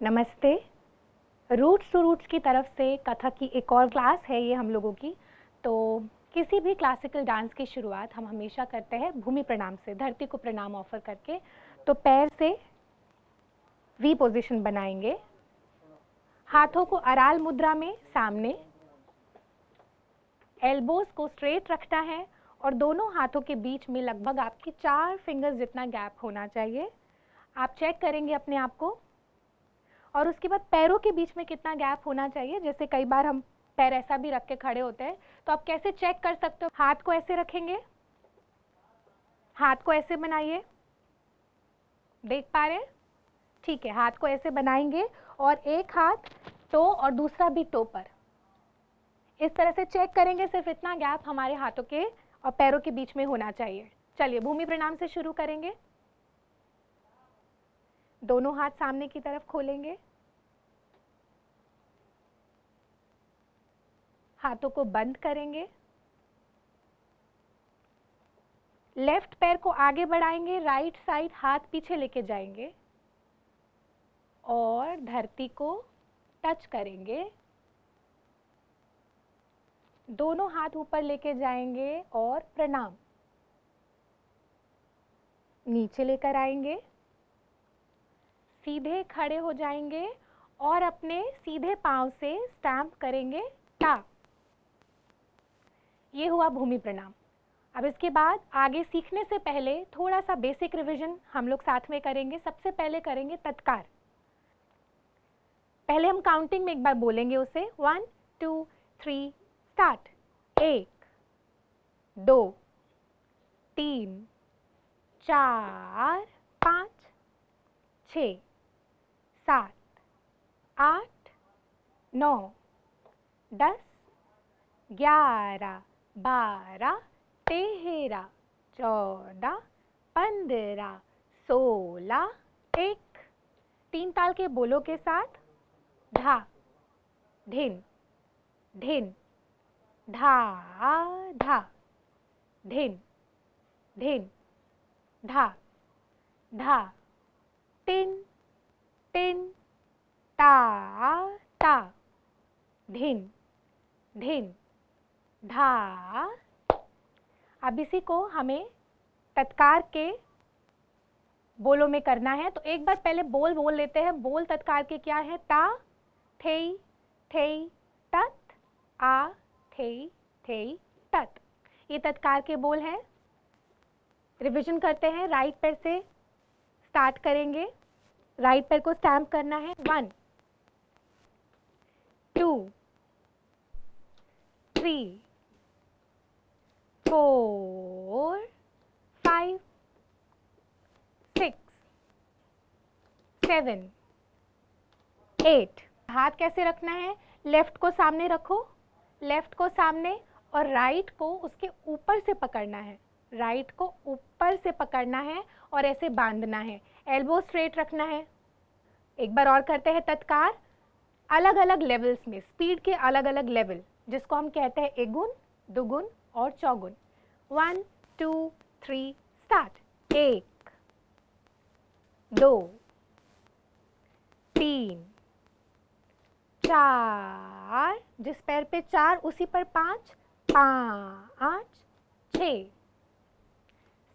नमस्ते। Roots two roots की तरफ से कथक की एक और क्लास है ये हम लोगों की। तो किसी भी क्लासिकल डांस की शुरुआत हम हमेशा करते हैं भूमि प्रणाम से, धरती को प्रणाम ऑफर करके। तो पैर से वी पोजीशन बनाएंगे, हाथों को अराल मुद्रा में सामने, एल्बोज को स्ट्रेट रखना है और दोनों हाथों के बीच में लगभग आपकी 4 फिंगर्स जितना गैप होना चाहिए। आप चेक करेंगे अपने आप को। और उसके बाद पैरों के बीच में कितना गैप होना चाहिए। जैसे कई बार हम पैर ऐसा भी रख के खड़े होते हैं, तो आप कैसे चेक कर सकते हो? हाथ को ऐसे रखेंगे, हाथ को ऐसे बनाइए, देख पा रहे हैं? ठीक है, हाथ को ऐसे बनाएंगे और एक हाथ टो और दूसरा भी टो पर इस तरह से चेक करेंगे। सिर्फ इतना गैप हमारे हाथों के और पैरों के बीच में होना चाहिए। चलिए भूमि प्रणाम से शुरू करेंगे। दोनों हाथ सामने की तरफ खोलेंगे, हाथों को बंद करेंगे, लेफ्ट पैर को आगे बढ़ाएंगे, राइट साइड हाथ पीछे लेके जाएंगे और धरती को टच करेंगे। दोनों हाथ ऊपर लेके जाएंगे और प्रणाम। नीचे लेकर आएंगे, सीधे खड़े हो जाएंगे और अपने सीधे पांव से स्टैम्प करेंगे टा। ये हुआ भूमि प्रणाम। अब इसके बाद आगे सीखने से पहले थोड़ा सा बेसिक रिवीजन हम लोग साथ में करेंगे। सबसे पहले करेंगे तत्कार। पहले हम काउंटिंग में एक बार बोलेंगे उसे। 1 2 3 स्टार्ट। 1 2 3 4 5 6 7 8 9 10 11 12 13 14 15 16 1। 3 ताल के बोलों के साथ धा धिन धिन धा धा धिन धिन धा धा तिन तिन ता ता धिन धिन धा। अब इसी को हमें तत्कार के बोलों में करना है। तो एक बार पहले बोल बोल लेते हैं। बोल तत्कार के क्या है? ता थेई थेई तत, आ थेई थेई तत। ये तत्कार के बोल हैं। रिवीजन करते हैं। राइट पैर से स्टार्ट करेंगे। राइट पैर को स्टैम्प करना है। 1 2 3 4 5 6 7 8। हाथ कैसे रखना है? लेफ्ट को सामने रखो, लेफ्ट को सामने, और राइट को उसके ऊपर से पकड़ना है। राइट को ऊपर से पकड़ना है और ऐसे बांधना है। एल्बो स्ट्रेट रखना है। एक बार और करते हैं तत्कार। अलग अलग लेवल्स में, स्पीड के अलग अलग लेवल, जिसको हम कहते हैं एगुन, दुगुन और चौगुन। 1 2 3 स्टार्ट। 1 2 3 4, जिस पैर पे 4 उसी पर 5 5 6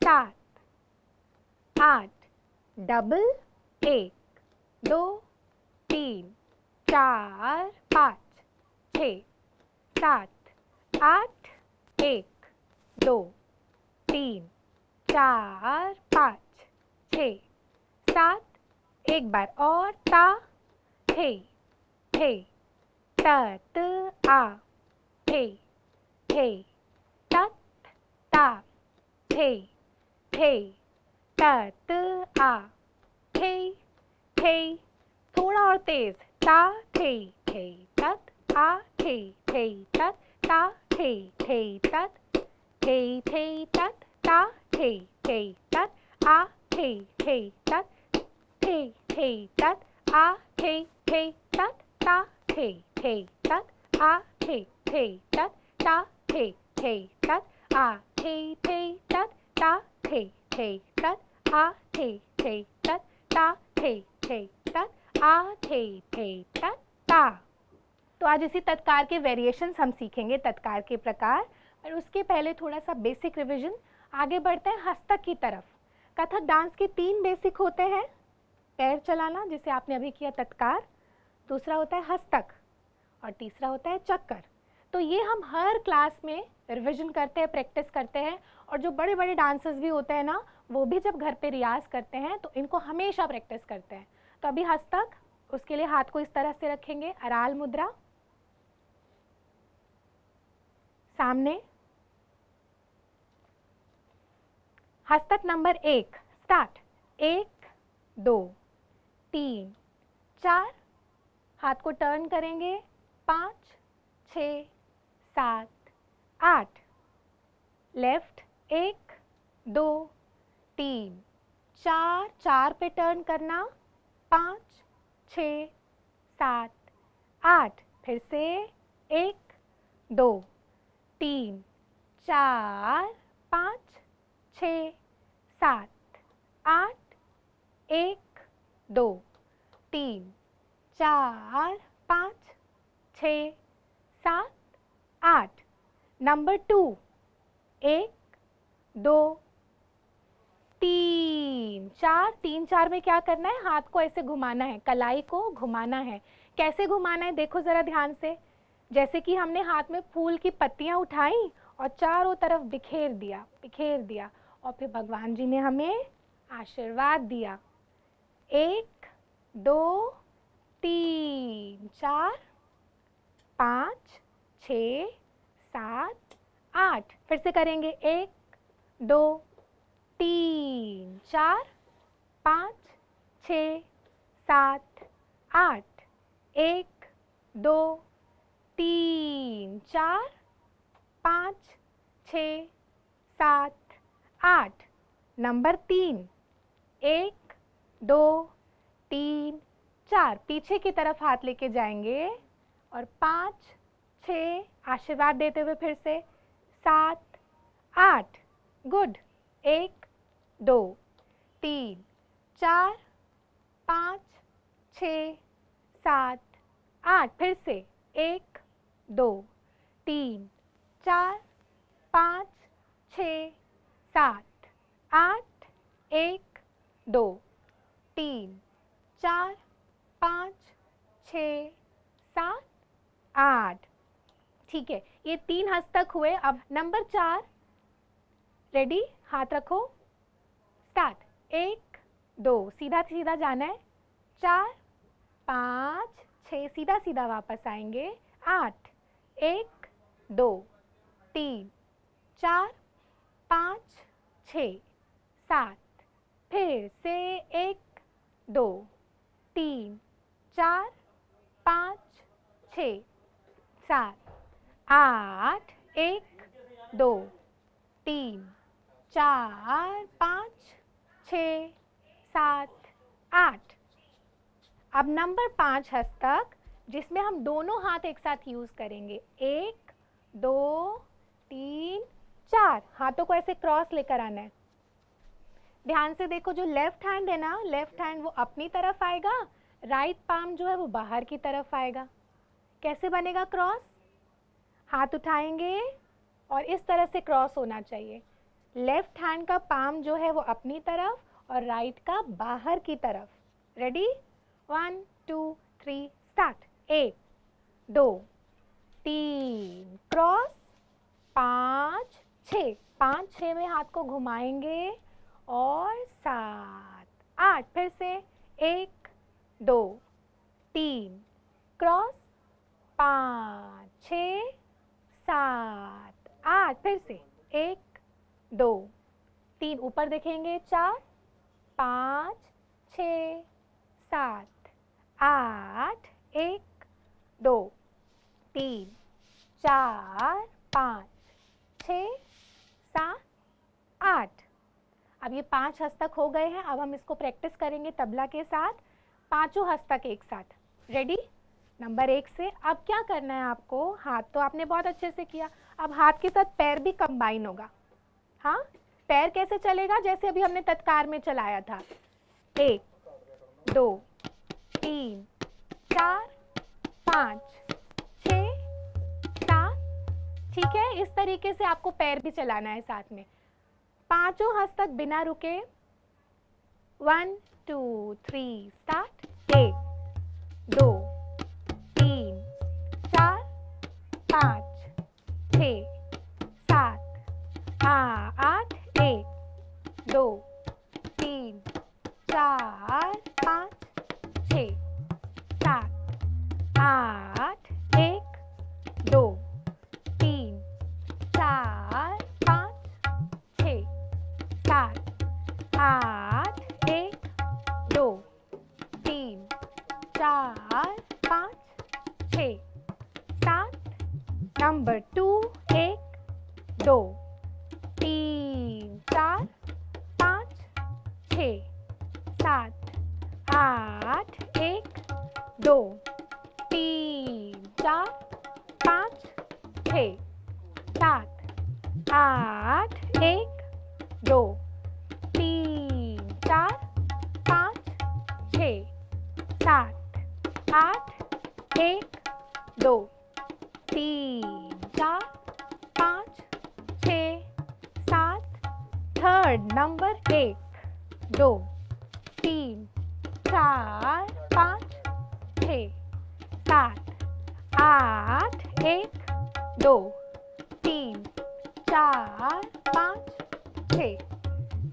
7 8 डबल 1 2 3 4 5 6 7 8 1 2 3 4 5 6 7। एक बार और। ता थे थे तत आ थे थे तत ता थे थे तत आ थे थे। थोड़ा और तेज। ता थे थे तत आ थे थे तत ता थे थे तत थे थे तत ता थे थे तत आ थे थे तत थे थे तत आ थे थे तत ता थे थे तत आ थे थे तत ता थे थे तत आ थे थे तत ता थे थे तत आ थे थे तत ता थे थे तत आ थे ता ता। तो आज इसी तत्कार के वेरिएशंस हम सीखेंगे, तत्कार के प्रकार। और उसके पहले थोड़ा सा बेसिक रिवीजन। आगे बढ़ते हैं हस्तक की तरफ। कथक डांस के 3 बेसिक होते हैं, पैर चलाना जिसे आपने अभी किया तत्कार, दूसरा होता है हस्तक और तीसरा होता है चक्कर। तो ये हम हर क्लास में रिवीजन करते हैं, प्रैक्टिस करते हैं। और जो बड़े बड़े डांसर्स भी होते हैं ना, वो भी जब घर पे रियाज करते हैं तो इनको हमेशा प्रैक्टिस करते हैं। तो अभी हस्तक, उसके लिए हाथ को इस तरह से रखेंगे, अराल मुद्रा, सामने। हस्तक नंबर 1 स्टार्ट। 1 2 3 4, हाथ को टर्न करेंगे, 5 6 7 8, लेफ्ट 1 2 3 4, 4 पे टर्न करना, 5 6 7 8, फिर से 1 2 3 4 5 6 7 8, 1 2 3 4 5 6 7 8। नंबर 2 1 2 3 4, 3 4 में क्या करना है, हाथ को ऐसे घुमाना है, कलाई को घुमाना है। कैसे घुमाना है देखो जरा ध्यान से। जैसे कि हमने हाथ में फूल की पत्तियां उठाई और चारों तरफ बिखेर दिया और फिर भगवान जी ने हमें आशीर्वाद दिया। 1 2 3 4 5 6 7 8, फिर से करेंगे। 1 2 3 4 5 6 7 8, 1 2 3 4 5 6 7 8। नंबर 3 1 2 3 4, पीछे की तरफ हाथ लेके जाएंगे और 5 6, आशीर्वाद देते हुए फिर से 7 8, गुड। 1 2 3 4 5 6 7 8, फिर से 1 2 3 4 5 6 7 8, 1 2 3 4 5 6 7 8। ठीक है, ये 3 हस्तक हुए। अब नंबर 4, रेडी, हाथ रखो, स्टार्ट। 1 2, सीधा सीधा जाना है, 4 5 6, सीधा सीधा वापस आएंगे, 8 1 2 3 4 5 6 7, फिर से 1 2 3 4 5 6 7 8, 1 2 3 4 5 6 7 8। अब नंबर 5 हस्तक, जिसमें हम दोनों हाथ एक साथ यूज करेंगे। 1 2 3 4, हाथों को ऐसे क्रॉस लेकर आना है। ध्यान से देखो, जो लेफ्ट हैंड है ना, लेफ्ट हैंड वो अपनी तरफ आएगा, राइट पाम जो है वो बाहर की तरफ आएगा। कैसे बनेगा क्रॉस? हाथ उठाएंगे और इस तरह से क्रॉस होना चाहिए। लेफ्ट हैंड का पाम जो है वो अपनी तरफ और राइट का बाहर की तरफ। Ready, 1 2 3 start. 1 2 3 क्रॉस, 5 6, 5 6 में हाथ को घुमाएंगे और 7 8, फिर से 1 2 3 क्रॉस, 5 6 7 8, फिर से 1 2 3, ऊपर देखेंगे, 4 5 6 7 8, 1 2 3 4 5 6 7 8। अब ये 5 हस्तक हो गए हैं। अब हम इसको प्रैक्टिस करेंगे तबला के साथ, पांचों हस्तक एक साथ। रेडी, नंबर 1 से। अब क्या करना है आपको, हाथ तो आपने बहुत अच्छे से किया, अब हाथ के साथ पैर भी कंबाइन होगा। हाँ, पैर कैसे चलेगा? जैसे अभी हमने तत्कार में चलाया था। 1 2 3 4 5 6 7। ठीक है, इस तरीके से आपको पैर भी चलाना है साथ में, पांचों हंस तक बिना रुके। 1 2 3 start. 1 2 3 4 5 6 7 8। 1 2 3 4 5 6 7 8। 1 2 3 4 5 6 7 8। 1 2 3 4 5 6 7। Number 2 1 2 3 4 5 6 7 8। 1 2 3 4 5 6 7 8। 1 2 3 4 5 6 7 8। 1 2 3 4 5 6 7। Third number 1 2 3 4 5 6 7 8। 1 2 3 4 5 6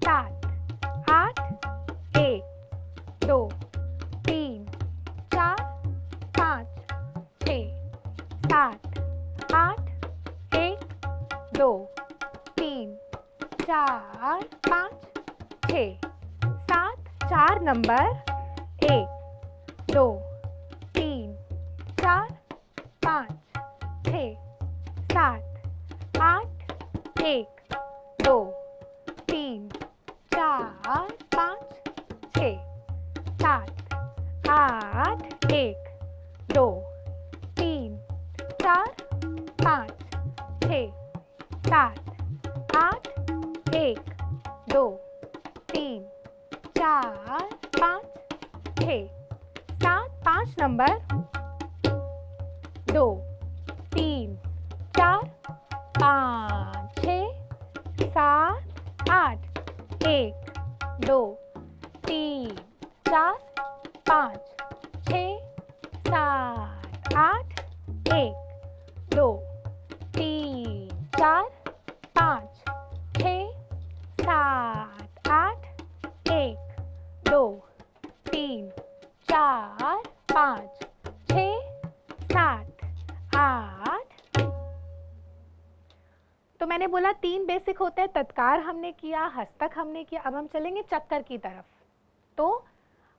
7 8। 1 2 3 4 5 6 7 8। 1 2 3 4 5 6 7। 4 number 1 2 3 4 5 6 7 8। 1 2 3 4 5 6 7 8। 1 2 3 4 5 6 7 8। 1 2 3 4 5 6 7। 5 number 2 3 4 5 6 7 8। 1 2 3 4 5 6 7 8। 1 2 3 4 5 6 7 8। 1 2 3 4 5 6 7 8। तो मैंने बोला 3 बेसिक होते हैं, तत्कार हमने किया, हस्तक हमने किया। अब हम चलेंगे चक्कर की तरफ। तो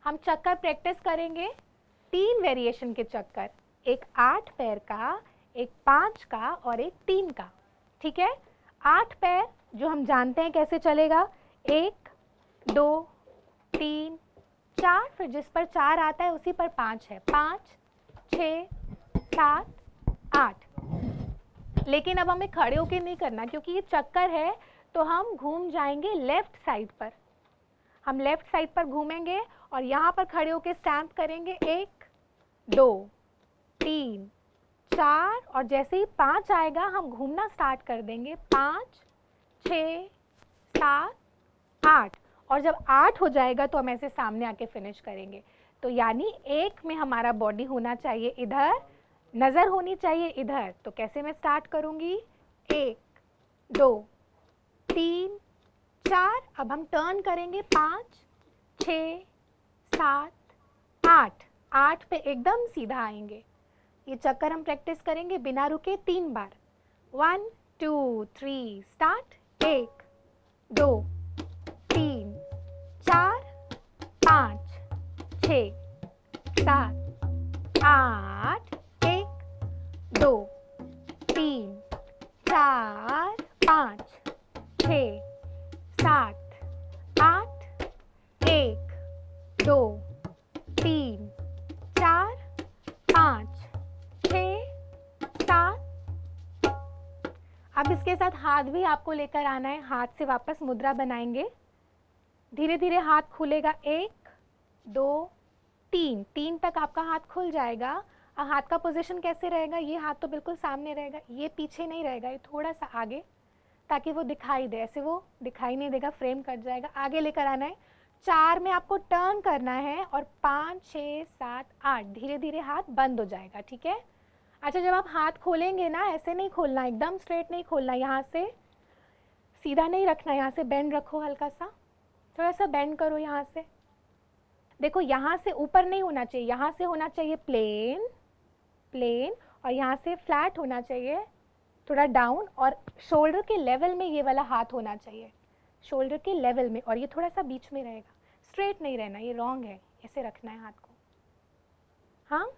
हम चक्कर प्रैक्टिस करेंगे, 3 वेरिएशन के चक्कर, एक 8 पैर का, एक 5 का और एक 3 का। ठीक है, 8 पैर जो हम जानते हैं कैसे चलेगा, 1 2 3 4, फिर जिस पर 4 आता है उसी पर 5 है, 5 6 7 8। लेकिन अब हमें खड़े होके नहीं करना, क्योंकि ये चक्कर है, तो हम घूम जाएंगे लेफ्ट साइड पर। हम लेफ्ट साइड पर घूमेंगे और यहाँ पर खड़े होके स्टैम्प करेंगे। 1 2 3 4, और जैसे ही 5 आएगा हम घूमना स्टार्ट कर देंगे। 5 6 7 8, और जब 8 हो जाएगा तो हम ऐसे सामने आके फिनिश करेंगे। तो यानी 1 में हमारा बॉडी होना चाहिए इधर, नज़र होनी चाहिए इधर। तो कैसे मैं स्टार्ट करूंगी, 1 2 3 4, अब हम टर्न करेंगे 5 6 7 8। 8 पे एकदम सीधा आएंगे। ये चक्कर हम प्रैक्टिस करेंगे बिना रुके 3 बार। 1 2 3 स्टार्ट। 1 2 3 4 5 6 7 8। 1 2 3 4 5 6 7 8। 1 2 3 4 5 6 7। अब इसके साथ हाथ भी आपको लेकर आना है, हाथ से वापस मुद्रा बनाएंगे। धीरे धीरे हाथ खुलेगा। 1 2 3 3 तक आपका हाथ खुल जाएगा। हाथ का पोजीशन कैसे रहेगा, ये हाथ तो बिल्कुल सामने रहेगा, ये पीछे नहीं रहेगा, ये थोड़ा सा आगे, ताकि वो दिखाई दे। ऐसे वो दिखाई नहीं देगा, फ्रेम कट जाएगा। आगे लेकर आना है। 4 में आपको टर्न करना है और 5 6 7 8 धीरे धीरे हाथ बंद हो जाएगा, ठीक है। अच्छा, जब आप हाथ खोलेंगे ना, ऐसे नहीं खोलना, एकदम स्ट्रेट नहीं खोलना, यहाँ से सीधा नहीं रखना, यहाँ से बेंड रखो, हल्का सा थोड़ा सा बेंड करो यहाँ से। देखो यहाँ से ऊपर नहीं होना चाहिए, यहाँ से होना चाहिए प्लेन प्लेन, और यहाँ से फ्लैट होना चाहिए, थोड़ा डाउन, और शोल्डर के लेवल में ये वाला हाथ होना चाहिए, शोल्डर के लेवल में, और ये थोड़ा सा बीच में रहेगा, स्ट्रेट नहीं रहना, ये रॉन्ग है, ऐसे रखना है हाथ को। हाँ,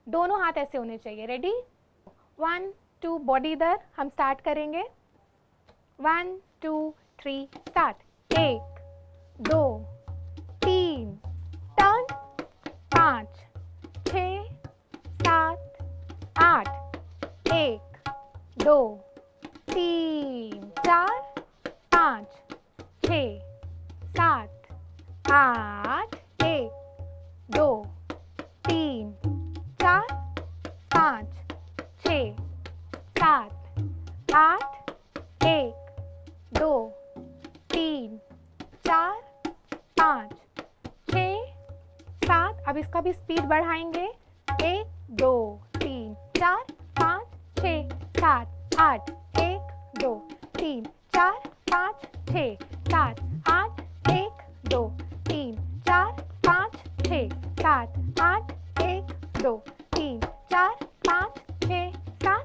दोनों हाथ ऐसे होने चाहिए। रेडी, 1 2 बॉडी इधर, हम स्टार्ट करेंगे। 1 2 3 स्टार्ट। 1 2 3 टर्न, 5 6 7 8 1 2 3 4 5 6 7 8 1 2 3 4 5 6 7 8 1 2 3 4 5 6 7। अब इसका भी स्पीड बढ़ाएंगे। 1 2 3 4 5 6 7 8 1 2 3 4 5 6 7 8 1 2 3 4 5 6 7 8 1 2 3 4 5 6 7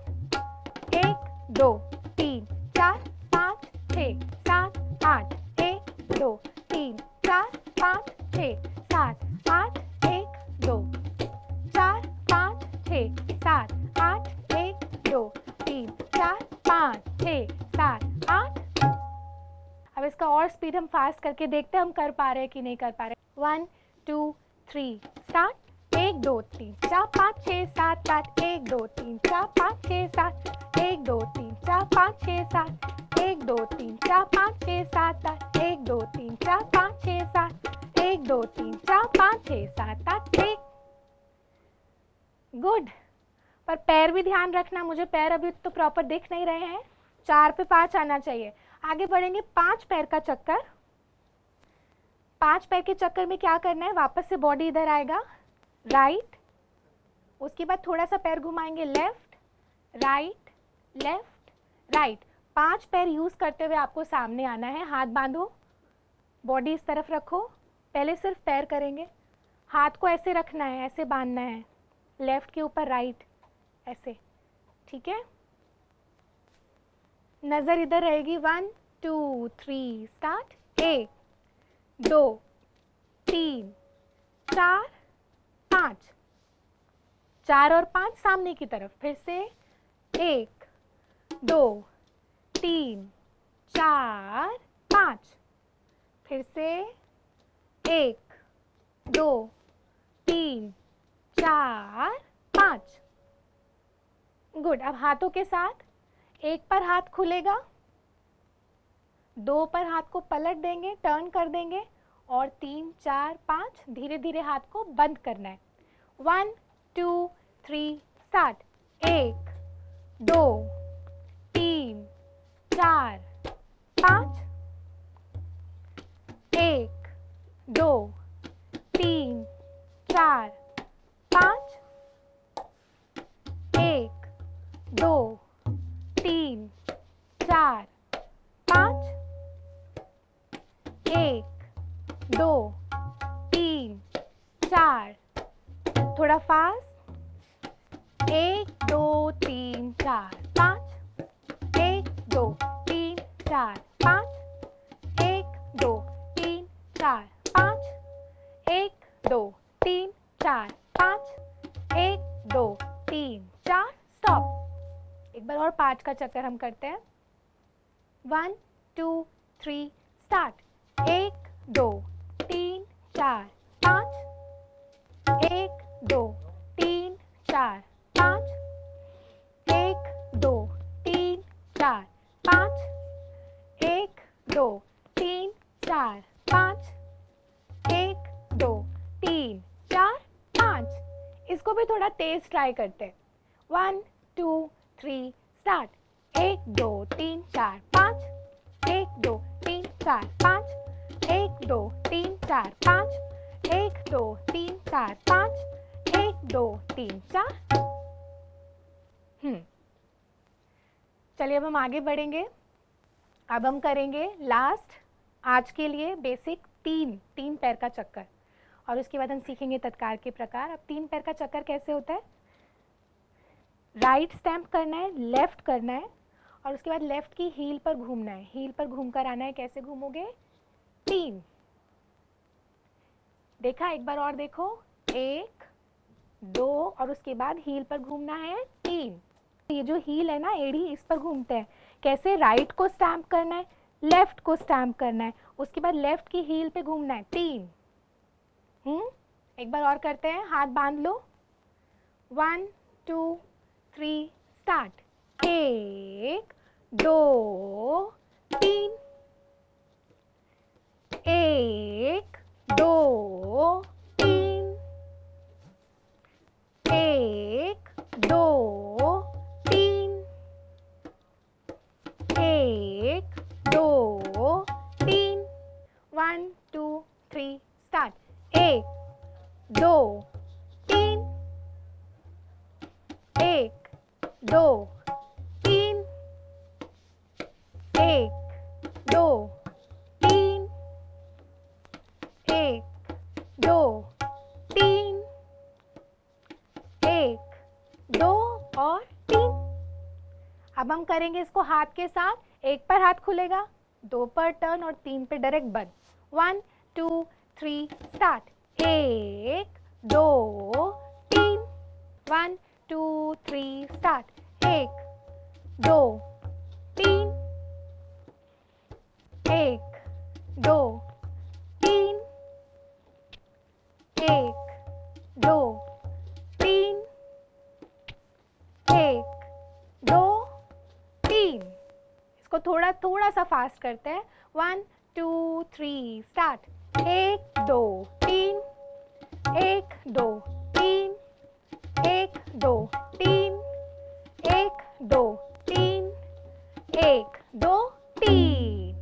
1 2 3 4 5 6 7 8 1 2 3 4 5 6 7 8 1 2 4 5 6 7 8 1 2 3 4 5 6 7 8। अब इसका और स्पीड हम फास्ट करके देखते हैं हम कर पा रहे हैं कि नहीं कर पा रहे। 1 2 3 स्टार्ट। 1 2 3 4 5 6 7 8 1 2 3 4 5 6 7 1 2 3 4 5 6 7 1 2 3 4 5 6 7 8 1 2 3 4 5 6 7 1 2 3 4 5 6 7 8 1। गुड। पर पैर भी ध्यान रखना, मुझे पैर अभी तो प्रॉपर दिख नहीं रहे हैं। 4 पे 5 आना चाहिए। आगे बढ़ेंगे 5 पैर का चक्कर। 5 पैर के चक्कर में क्या करना है, वापस से बॉडी इधर आएगा, राइट, उसके बाद थोड़ा सा पैर घुमाएंगे, लेफ्ट राइट लेफ्ट राइट। 5 पैर यूज करते हुए आपको सामने आना है। हाथ बांधो, बॉडी इस तरफ रखो। पहले सिर्फ पैर करेंगे, हाथ को ऐसे रखना है, ऐसे बांधना है, लेफ्ट के ऊपर राइट, ऐसे, ठीक है। नजर इधर रहेगी। 1 2 3 स्टार्ट। 1 2 3 4 5, 4 और 5 सामने की तरफ। फिर से 1 2 3 4 5, फिर से 1 2 3 4 5। गुड। अब हाथों के साथ एक पर हाथ खुलेगा, 2 पर हाथ को पलट देंगे, टर्न कर देंगे, और 3 4 5 धीरे धीरे हाथ को बंद करना है। 1 2 3 स्टार्ट। 1 2 3 4 5, 1 2 3 4 5, 1 2 3 4 5, 1 2 3 4। थोड़ा फास्ट। 1 2 3 4 5, 1 2 3 4 5, 1 2 3 4 5, 1 2 3 4 5, 1 2 3 4। स्टॉप। एक बार और 5 का चक्कर हम करते हैं। 1 2 3 स्टार्ट। 1 2 3 4 5, 1 2 3 4 5, 1 2 3 4 5, 1 2 3 4 5, 1 2 3 4। इसको भी थोड़ा तेज ट्राई करते हैं। 1 2 3 स्टार्ट। 1 2 3 4 5, 1 2 3 4 5, 1 2 3 4 5, 1 2 3 4 5, 1 2 3 4। चलिए अब हम आगे बढ़ेंगे। अब हम करेंगे लास्ट आज के लिए बेसिक तीन पैर का चक्कर, और उसके बाद हम सीखेंगे तत्कार के प्रकार। अब 3 पैर का चक्कर कैसे होता है? राइट स्टैम्प करना है, लेफ्ट करना है, और उसके बाद लेफ्ट की हील पर घूमना है। हील पर घूमकर आना है। कैसे घूमोगे? 3। देखा? एक बार और देखो। 1 2 और उसके बाद हील पर घूमना है 3। ये जो हील है ना, एड़ी, इस पर घूमते हैं। कैसे? राइट को स्टैम्प करना है, लेफ्ट को स्टैम्प करना है, उसके बाद लेफ्ट की हील पे घूमना है 3। एक बार और करते हैं। हाथ बांध लो। 1 2 3 स्टार्ट। 1 2 3, 1 2 3, 1 2 3, 1 2 3, 1 2 3 स्टार्ट। 1 2 3, 1 2 3, 1 2 3, 1 2 3, 1 2 और 3। अब हम करेंगे इसको हाथ के साथ। 1 पर हाथ खुलेगा, 2 पर टर्न और 3 पे डायरेक्ट बंद। 1 2 3 स्टार्ट। 1 2 3, 1 2 3 स्टार्ट। 1 2 3, 1 2 3, 1 2 3, 1 2 3। इसको थोड़ा सा फास्ट करते हैं। 1 2 3 स्टार्ट। 1 2 3, 1 2 3, 1 2 3, 1 2 3, 1 2 3।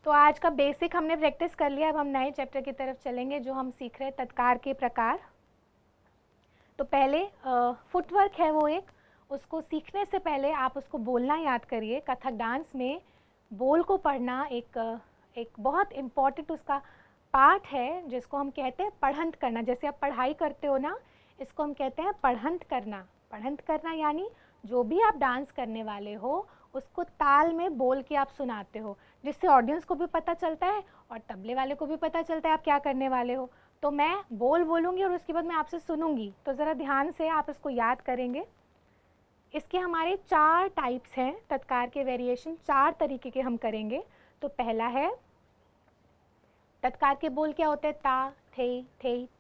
तो आज का बेसिक हमने प्रैक्टिस कर लिया। अब हम नए चैप्टर की तरफ चलेंगे जो हम सीख रहे हैं तत्कार के प्रकार। तो पहले फुटवर्क है वो एक, उसको सीखने से पहले आप उसको बोलना याद करिए। कथक डांस में बोल को पढ़ना एक बहुत इम्पॉर्टेंट उसका पार्ट है, जिसको हम कहते हैं पढ़ंत करना। जैसे आप पढ़ाई करते हो ना, इसको हम कहते हैं पढ़ंत करना। पढ़ंत करना यानी जो भी आप डांस करने वाले हो उसको ताल में बोल के आप सुनाते हो, जिससे ऑडियंस को भी पता चलता है और तबले वाले को भी पता चलता है आप क्या करने वाले हो। तो मैं बोल बोलूँगी और उसके बाद मैं आपसे सुनूंगी, तो ज़रा ध्यान से आप इसको याद करेंगे। इसके हमारे 4 टाइप्स हैं, तत्कार के वेरिएशन 4 तरीके के हम करेंगे। तो पहला है, तत्कार के बोल क्या होते हैं? ता थे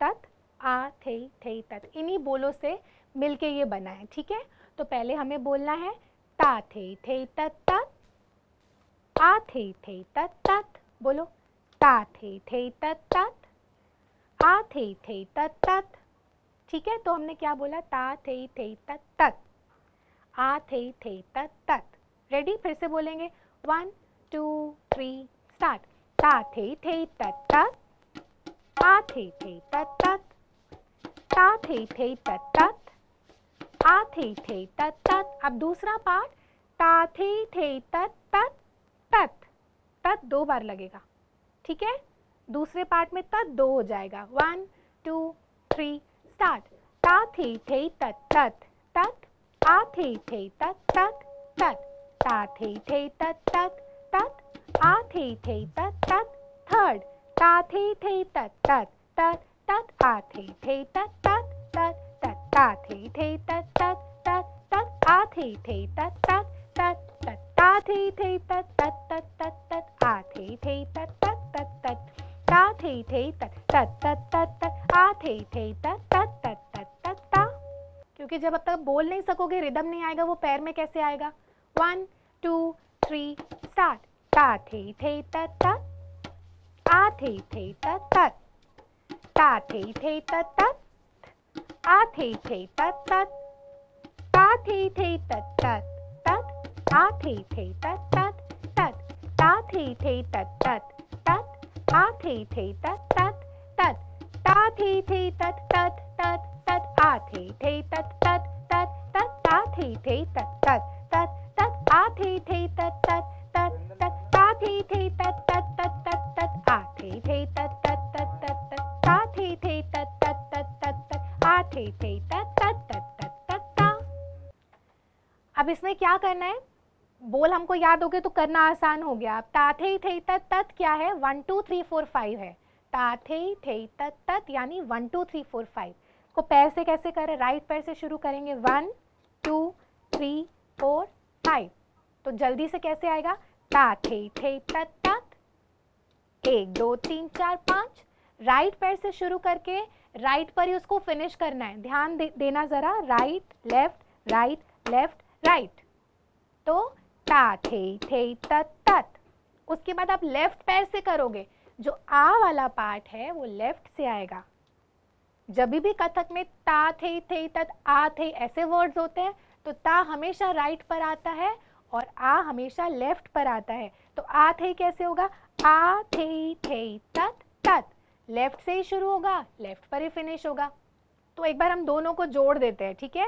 तत, आ थे तत। इन्हीं बोलों से मिलके ये बना है, ठीक है। तो पहले हमें बोलना है ता थे तत तत, आ थे तत तत। बोलो, ता थे तत तत, आ थे तत तत। ठीक है, तो हमने क्या बोला? ता थे तत तत, आ थे तत तत। रेडी? फिर से बोलेंगे। 1 2 3 स्टार्ट। ता थे तत तत, आ थे तत तत, ता थे तत तत, आ थे तत तत। अब दूसरा पार्ट, ता थे तत तत तत। तत 2 बार लगेगा, ठीक है। दूसरे पार्ट में तत 2 हो जाएगा। 1 2 3 स्टार्ट। ता थे तत तत तत, आ थे तत तत तत, ता थे तत तत तत, आ थे तत तत। थर्ड, ता थे तत तत तत तत, आ थे तत तत तत तत, ता थे तत तत तत तत, आ थे तत तत तत तत, ता थे तत तत तत तत तत, आ थे तत तत तत तत, ता थे तत तत तत तत तत, आ थे तत तत तत तत तत ता। क्योंकि जब तक बोल नहीं सकोगे, रिदम नहीं आएगा, वो पैर में कैसे आएगा? 1 2 3 स्टार्ट। ता थे तत तत, आ थे तत तत, ता थे तत तत, आ थे तत तत, ता थे तत तत तत, आ थे तत तत तत, ता थे तत तत तत, आ थे तत तत तत, ता थे तत तत तत तत, आ थे तत तत तत तत, ता थे तत तत तत तत, आ थे तत तत तत तत, ता थे तत तत तत तत, आ थे तत तत तत तत, ता थे तत तत तत तत, आ थे तत तत तत तत। अब इसमें क्या करना है, बोल हमको याद हो गए तो करना आसान हो गया। अब ता थे तत तत क्या है, 1 2 3 4 5 है। ता थे तत तत यानी 1 2 3 4 5 को पैर से कैसे करें, राइट पैर से शुरू करेंगे, 1 2 3 4 5। तो जल्दी से कैसे आएगा, ता थे तत तत, 1 2 3 4 5। राइट पैर से शुरू करके राइट पर ही उसको फिनिश करना है, ध्यान देना जरा, right left right left right. तो ता थे तत तत। उसके बाद आप लेफ्ट पैर से करोगे, जो आ वाला पार्ट है वो लेफ्ट से आएगा। जब भी कथक में ता थे तत आ थे ऐसे वर्ड्स होते हैं तो ता हमेशा राइट पर आता है और आ हमेशा लेफ्ट पर आता है। तो आ थे कैसे होगा, आ थे तत तत, लेफ्ट से ही शुरू होगा, लेफ्ट पर ही फिनिश होगा। तो एक बार हम दोनों को जोड़ देते हैं, ठीक है।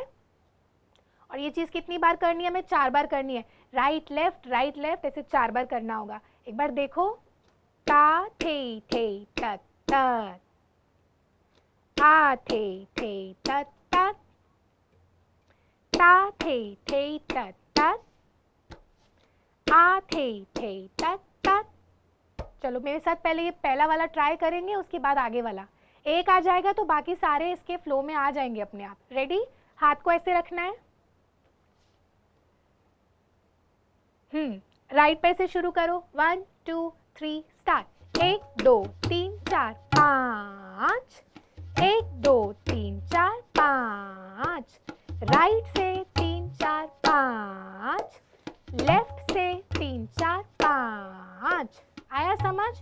और ये चीज कितनी बार करनी है, हमें 4 बार करनी है, राइट लेफ्ट ऐसे 4 बार करना होगा। एक बार देखो, ता थे तत तत, आ थे तत तत, ता थे तत तत, आ थे तत तत। चलो मेरे साथ पहले ये पहला वाला ट्राई करेंगे, उसके बाद आगे वाला। एक आ जाएगा तो बाकी सारे इसके फ्लो में आ जाएंगे अपने आप। रेडी, हाथ को ऐसे रखना है, राइट पैर से शुरू करो, 1 2 3 स्टार्ट। 1 2 3 4 5, 1 2 3 4 5, राइट से 3 4 5, लेफ्ट से 3 4 5। आया समझ?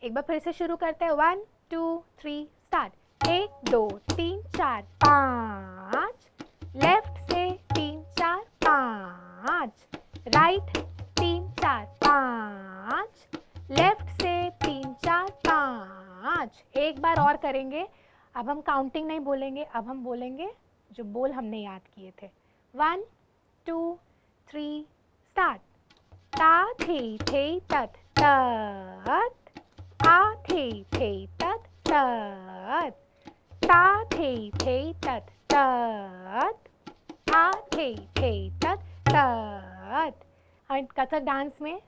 एक बार फिर से शुरू करते हैं, 1 2 3 स्टार्ट। 1 2 3 4 5, लेफ्ट से 3 4 5, राइट 3 4 5, लेफ्ट से 3 4 5। एक बार और करेंगे। अब हम काउंटिंग नहीं बोलेंगे, अब हम बोलेंगे जो बोल हमने याद किए थे। 1 2 3 स्टार्ट। ता थे तत तत, आ थे तत तत, ता थे तत तत, आ थे तत तत। कथक डांस में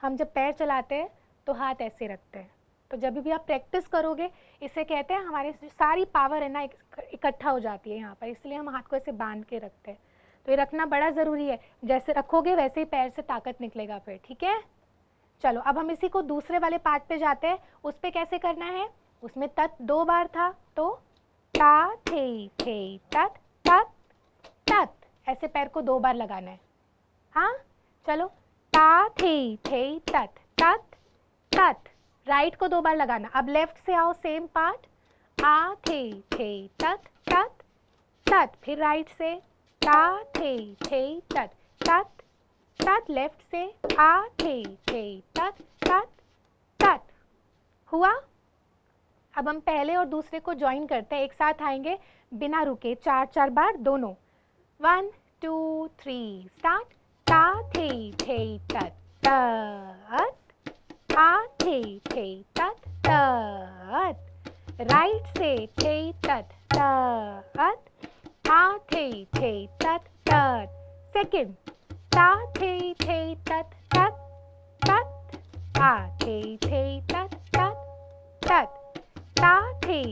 हम जब पैर चलाते हैं तो हाथ ऐसे रखते हैं। तो जब भी आप प्रैक्टिस करोगे, इसे कहते हैं हमारी सारी पावर है ना इकट्ठा हो जाती है यहाँ पर, इसलिए हम हाथ को ऐसे बांध के रखते हैं। तो ये रखना बड़ा ज़रूरी है, जैसे रखोगे वैसे ही पैर से ताकत निकलेगा फिर, ठीक है। चलो अब हम इसी को दूसरे वाले पार्ट पे जाते हैं। उस पे कैसे करना है, उसमें तत 2 बार था, तो ता थे तत तत तत, ऐसे पैर को 2 बार लगाना है। हाँ चलो, ता थे तत तत तत, राइट को 2 बार लगाना। अब लेफ्ट से आओ, सेम पार्ट, आ थे तत तत तत, फिर राइट से ता थे तत तत तत, लेफ्ट से आ थे तत तत तत। हुआ? अब हम पहले और दूसरे को ज्वाइन करते हैं, एक साथ आएंगे बिना रुके, 4 4 बार दोनों। 1 2 3 स्टार्ट। ता थे तत तत, आ थे तत तत, राइट से तत तत, आ थे तत तत। सेकंड, ता थे तत तत तत, आ थे तत तत तत, ता थे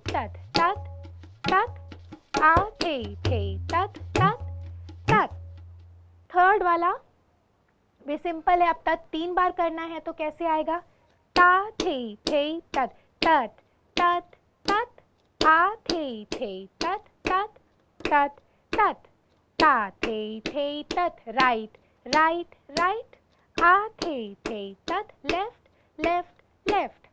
तत तत तत, आ थे तत तत तत। थर्ड वाला भी सिंपल है, अब तत 3 बार करना है तो कैसे आएगा, ता थे तत तत तत तत, आ थे तत तत तत तत, ता थे तत राइट राइट राइट, आ थे तत लेफ्ट लेफ्ट लेफ्ट।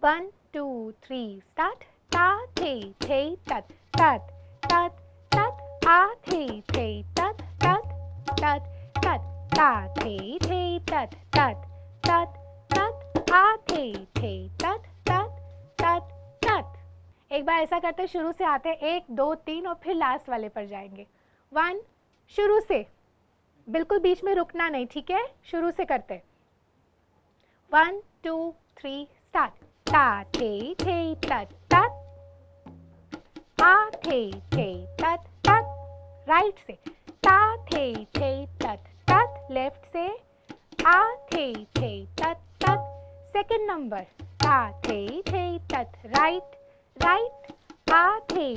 1 2 3 स्टार्ट। ता थे तत तत तत तत आ थे तत तत तत तत ता थे तत तत तत तत आ थे तत तत तत तत। एक बार ऐसा करते शुरू से आते हैं 1 2 3 और फिर लास्ट वाले पर जाएंगे। 1 शुरू से, बिल्कुल बीच में रुकना नहीं, ठीक है? शुरू से करते 1 2 3 स्टार्ट। ता थे तत तत आ थे तत तत। राइट से ता थे तत तत, लेफ्ट से आ थे तत तत। सेकंड नंबर ता थे तत राइट राइट आ थे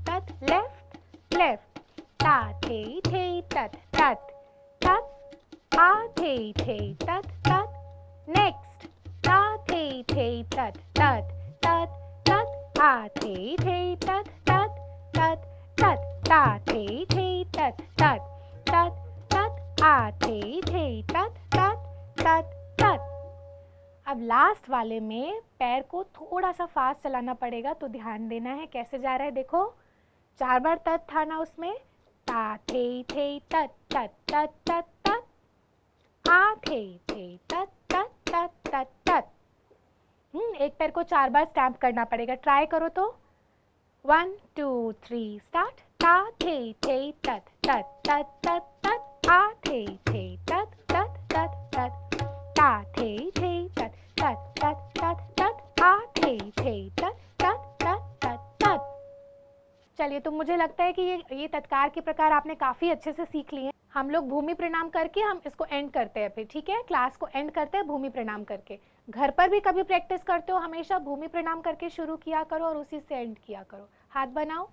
तत लेफ्ट लेफ्ट ता थे तत तत तत आ थे तत तत। नेक्स्ट ता थे तत तत तत तत आ थे तत तत तत तत ता थे तत तत तत तत आ थे तत तत तत तत। अब लास्ट वाले में पैर को थोड़ा सा फास्ट चलाना पड़ेगा, तो ध्यान देना है कैसे जा रहा है। देखो 4 बार तत था ना उसमें, ता थे तत तत तत तत तत आ थे तत तत तत तत तत। एक पैर को 4 बार स्टैम्प करना पड़ेगा, ट्राई करो तो। 1 2 3 स्टार्ट। ता थे तत तत तत तत तत आ थे तत तत तत तत ता थे तत तत तत तत तत आ थे तत तत तत तत तत। चलिए, तो मुझे लगता है कि ये तत्कार के प्रकार आपने काफ़ी अच्छे से सीख लिए हैं। हम लोग भूमि प्रणाम करके हम इसको एंड करते हैं फिर, ठीक है? क्लास को एंड करते हैं भूमि प्रणाम करके। घर पर भी कभी प्रैक्टिस करते हो, हमेशा भूमि प्रणाम करके शुरू किया करो और उसी से एंड किया करो। हाथ बनाओ,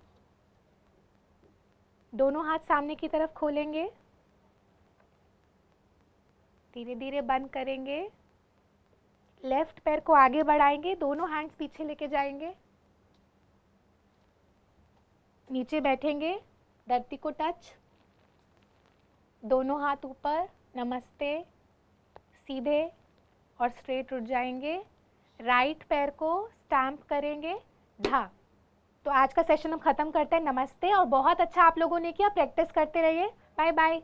दोनों हाथ सामने की तरफ खोलेंगे, धीरे धीरे बंद करेंगे, लेफ्ट पैर को आगे बढ़ाएंगे, दोनों हैंड्स पीछे लेके जाएंगे, नीचे बैठेंगे, धरती को टच, दोनों हाथ ऊपर, नमस्ते, सीधे और स्ट्रेट उठ जाएंगे। राइट पैर को स्टैम्प करेंगे, धा। तो आज का सेशन हम खत्म करते हैं। नमस्ते, और बहुत अच्छा आप लोगों ने किया, प्रैक्टिस करते रहिए। Bye bye.